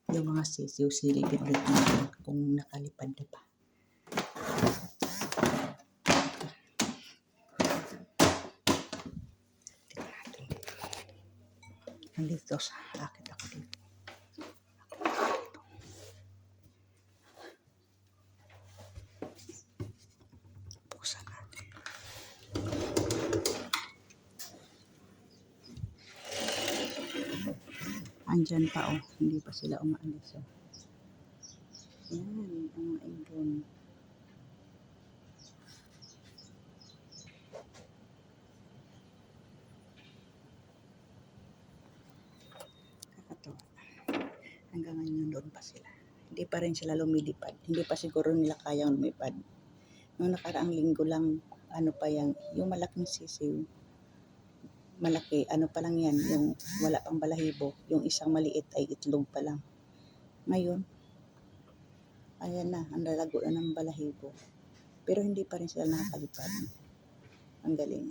Yung mga sisiw, silipin ulit natin kung nakalipad na ba. Nandito sa akit ako dito. Buksan natin. Andyan pa oh, hindi pa sila umaalis oh. Yan, ang ibon. Kakatawa. Hanggang ngayon doon pa sila. Hindi pa rin sila lumilipad. Hindi pa siguro nila kayang lumipad. Noong nakaraang linggo lang, ano pa yan, yung malaking sisiw. Malaki, ano pa lang yan, yung wala pang balahibo. Yung isang maliit ay itlog pa lang. Ngayon, ayan na, ang lalago na ng balahibo. Pero hindi pa rin sila nakakalipad. Ang galing.